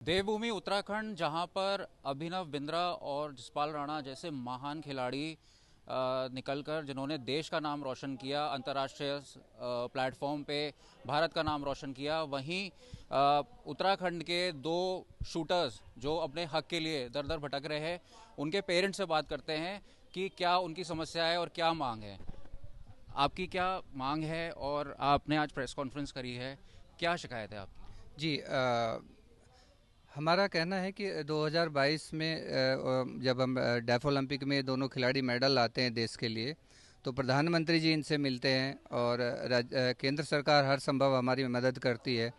देवभूमि उत्तराखंड जहां पर अभिनव बिंद्रा और जसपाल राणा जैसे महान खिलाड़ी निकलकर जिन्होंने देश का नाम रोशन किया, अंतर्राष्ट्रीय प्लेटफॉर्म पे भारत का नाम रोशन किया, वहीं उत्तराखंड के दो शूटर्स जो अपने हक के लिए दर दर भटक रहे हैं, उनके पेरेंट्स से बात करते हैं कि क्या उनकी समस्या है और क्या मांग है। आपकी क्या मांग है और आपने आज प्रेस कॉन्फ्रेंस करी है, क्या शिकायत है आपकी? जी हमारा कहना है कि 2022 में जब हम डेफ ओलंपिक में दोनों खिलाड़ी मेडल लाते हैं देश के लिए, तो प्रधानमंत्री जी इनसे मिलते हैं और केंद्र सरकार हर संभव हमारी मदद करती है।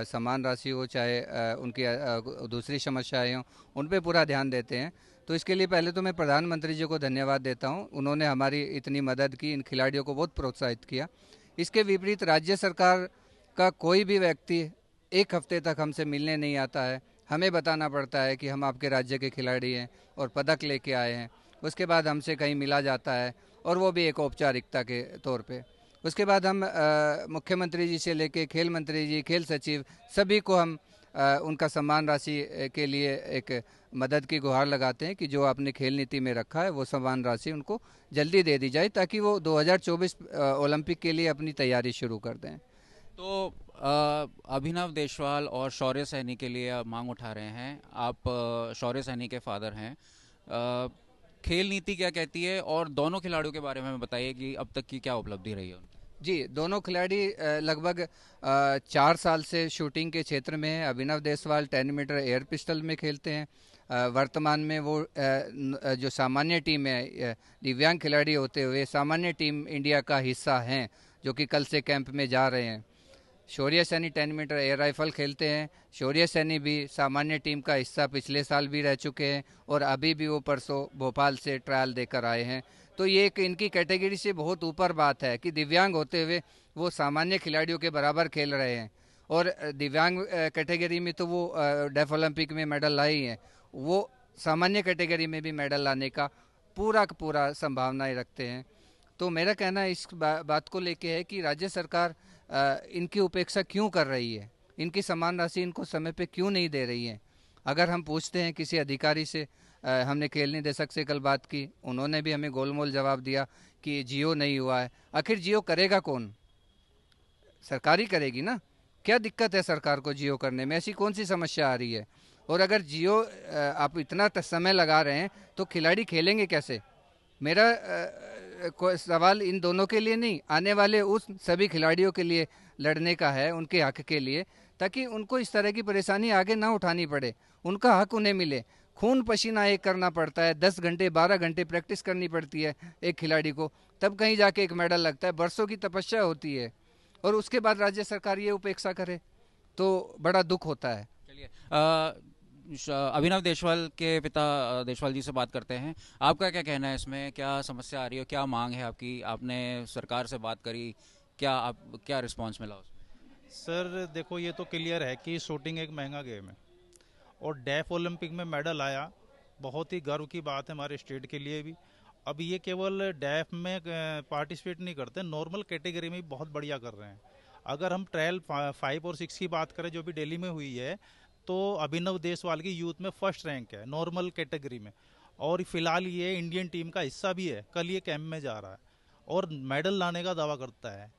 समान राशि हो चाहे उनकी दूसरी समस्याएं हों, उन पे पूरा ध्यान देते हैं। तो इसके लिए पहले तो मैं प्रधानमंत्री जी को धन्यवाद देता हूं, उन्होंने हमारी इतनी मदद की, इन खिलाड़ियों को बहुत प्रोत्साहित किया। इसके विपरीत राज्य सरकार का कोई भी व्यक्ति एक हफ्ते तक हमसे मिलने नहीं आता है। हमें बताना पड़ता है कि हम आपके राज्य के खिलाड़ी हैं और पदक लेके आए हैं। उसके बाद हमसे कहीं मिला जाता है, और वो भी एक औपचारिकता के तौर पे। उसके बाद हम मुख्यमंत्री जी से लेके खेल मंत्री जी, खेल सचिव, सभी को हम उनका सम्मान राशि के लिए एक मदद की गुहार लगाते हैं कि जो आपने खेल नीति में रखा है वो सम्मान राशि उनको जल्दी दे दी जाए, ताकि वो 2024 ओलंपिक के लिए अपनी तैयारी शुरू कर दें। तो अभिनव देशवाल और शौर्य सैनी के लिए आप मांग उठा रहे हैं। आप शौर्य सैनी के फादर हैं। अ, खेल नीति क्या कहती है, और दोनों खिलाड़ियों के बारे में हमें बताइए कि अब तक की क्या उपलब्धि रही है उनकी। जी, दोनों खिलाड़ी लगभग 4 साल से शूटिंग के क्षेत्र में हैं। अभिनव देशवाल 10 मीटर एयर पिस्टल में खेलते हैं। वर्तमान में वो जो सामान्य टीम है, दिव्यांग खिलाड़ी होते हुए सामान्य टीम इंडिया का हिस्सा हैं, जो कि कल से कैंप में जा रहे हैं। शौर्य सैनी 10 मीटर एयर राइफल खेलते हैं। शौर्य सैनी भी सामान्य टीम का हिस्सा पिछले साल भी रह चुके हैं, और अभी भी वो परसों भोपाल से ट्रायल देकर आए हैं। तो ये एक इनकी कैटेगरी से बहुत ऊपर बात है कि दिव्यांग होते हुए वो सामान्य खिलाड़ियों के बराबर खेल रहे हैं। और दिव्यांग कैटेगरी में तो वो डेफ ओलंपिक में मेडल लाए ही हैं। वो सामान्य कैटेगरी में भी मेडल लाने का पूरा का पूरा संभावनाएं रखते हैं। तो मेरा कहना इस बात को लेके है कि राज्य सरकार इनकी उपेक्षा क्यों कर रही है, इनकी समान राशि इनको समय पे क्यों नहीं दे रही है। अगर हम पूछते हैं किसी अधिकारी से, हमने खेल निदेशक से कल बात की, उन्होंने भी हमें गोलमोल जवाब दिया कि जियो नहीं हुआ है। आखिर जियो करेगा कौन? सरकार ही करेगी ना। क्या दिक्कत है सरकार को जियो करने में? ऐसी कौन सी समस्या आ रही है? और अगर जियो आप इतना समय लगा रहे हैं, तो खिलाड़ी खेलेंगे कैसे? मेरा सवाल इन दोनों के लिए नहीं, आने वाले उस सभी खिलाड़ियों के लिए लड़ने का है, उनके हक के लिए, ताकि उनको इस तरह की परेशानी आगे ना उठानी पड़े, उनका हक उन्हें मिले। खून पसीना एक करना पड़ता है, 10 घंटे 12 घंटे प्रैक्टिस करनी पड़ती है एक खिलाड़ी को, तब कहीं जाके एक मेडल लगता है। बरसों की तपस्या होती है, और उसके बाद राज्य सरकार ये उपेक्षा करे, तो बड़ा दुख होता है। चलिए, अभिनव देशवाल के पिता देशवाल जी से बात करते हैं। आपका क्या कहना है इसमें? क्या समस्या आ रही है, क्या मांग है आपकी? आपने सरकार से बात करी, क्या रिस्पांस मिला उसमें? सर देखो, ये तो क्लियर है कि शूटिंग एक महंगा गेम है, और डेफ ओलंपिक में मेडल आया, बहुत ही गर्व की बात है हमारे स्टेट के लिए भी। अब ये केवल डेफ में पार्टिसिपेट नहीं करते, नॉर्मल कैटेगरी में भी बहुत बढ़िया कर रहे हैं। अगर हम ट्रायल 5 और 6 की बात करें जो भी दिल्ली में हुई है, तो अभिनव देशवाल की यूथ में फर्स्ट रैंक है नॉर्मल कैटेगरी में, और फिलहाल ये इंडियन टीम का हिस्सा भी है। कल ये कैंप में जा रहा है और मेडल लाने का दावा करता है।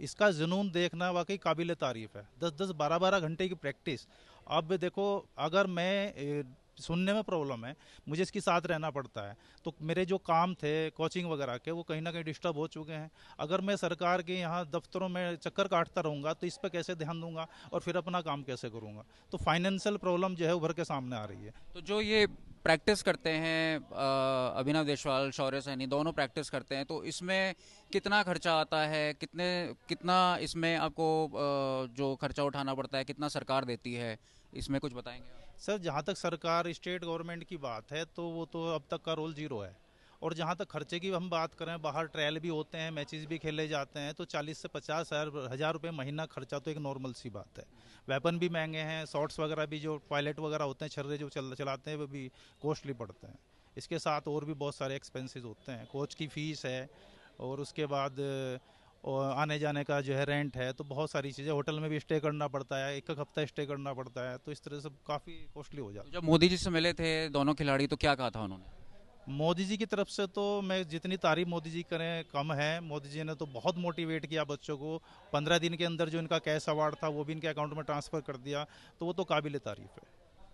इसका जुनून देखना वाकई काबिल तारीफ है। 10-10 12-12 घंटे की प्रैक्टिस। अब देखो, अगर मैं सुनने में प्रॉब्लम है, मुझे इसके साथ रहना पड़ता है, तो मेरे जो काम थे कोचिंग वगैरह के, वो कहीं ना कहीं डिस्टर्ब हो चुके हैं। अगर मैं सरकार के यहाँ दफ्तरों में चक्कर काटता रहूँगा तो इस पर कैसे ध्यान दूंगा और फिर अपना काम कैसे करूँगा? तो फाइनेंशियल प्रॉब्लम जो है उभर के सामने आ रही है। तो जो ये प्रैक्टिस करते हैं, अभिनव देशवाल, शौर्य सैनी दोनों प्रैक्टिस करते हैं, तो इसमें कितना खर्चा आता है? कितना इसमें आपको जो खर्चा उठाना पड़ता है, कितना सरकार देती है? इसमें कुछ बताएंगे आप? सर, जहाँ तक सरकार स्टेट गवर्नमेंट की बात है, तो वो तो अब तक का रोल जीरो है। और जहाँ तक खर्चे की हम बात करें, बाहर ट्रायल भी होते हैं, मैचेस भी खेले जाते हैं, तो 40 से 50 हज़ार रुपये महीना खर्चा तो एक नॉर्मल सी बात है। वेपन भी महंगे हैं, शॉट्स वगैरह भी, जो पायलट वगैरह होते हैं, छर्रे जो चलाते हैं, वो भी कॉस्टली पड़ते हैं। इसके साथ और भी बहुत सारे एक्सपेंसेस होते हैं, कोच की फ़ीस है, और उसके बाद और आने जाने का जो है रेंट है, तो बहुत सारी चीज़ें, होटल में भी स्टे करना पड़ता है, एक एक हफ्ता स्टे करना पड़ता है, तो इस तरह से काफ़ी कॉस्टली हो जाता है। जब मोदी जी से मिले थे दोनों खिलाड़ी तो क्या कहा था उन्होंने? मोदी जी की तरफ से तो मैं जितनी तारीफ मोदी जी करें कम है। मोदी जी ने तो बहुत मोटिवेट किया बच्चों को। 15 दिन के अंदर जो इनका कैश अवार्ड था वो भी इनके अकाउंट में ट्रांसफ़र कर दिया, तो वो तो काबिल तारीफ है।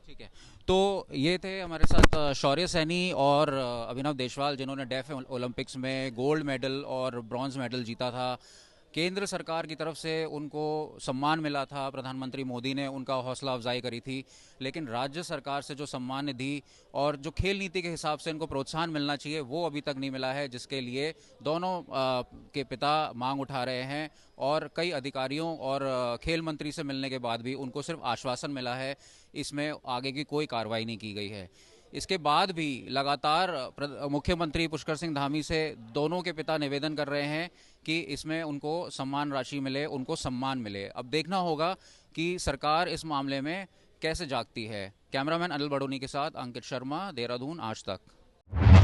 ठीक है। तो ये थे हमारे साथ शौर्य सैनी और अभिनव देशवाल, जिन्होंने डेफ ओलंपिक्स में गोल्ड मेडल और ब्रॉन्ज मेडल जीता था। केंद्र सरकार की तरफ से उनको सम्मान मिला था, प्रधानमंत्री मोदी ने उनका हौसला अफजाई करी थी, लेकिन राज्य सरकार से जो सम्मान निधि और जो खेल नीति के हिसाब से इनको प्रोत्साहन मिलना चाहिए वो अभी तक नहीं मिला है, जिसके लिए दोनों के पिता मांग उठा रहे हैं। और कई अधिकारियों और खेल मंत्री से मिलने के बाद भी उनको सिर्फ आश्वासन मिला है, इसमें आगे की कोई कार्रवाई नहीं की गई है। इसके बाद भी लगातार मुख्यमंत्री पुष्कर सिंह धामी से दोनों के पिता निवेदन कर रहे हैं कि इसमें उनको सम्मान राशि मिले, उनको सम्मान मिले। अब देखना होगा कि सरकार इस मामले में कैसे जागती है। कैमरामैन अनिल बडोनी के साथ अंकित शर्मा, देहरादून, आज तक।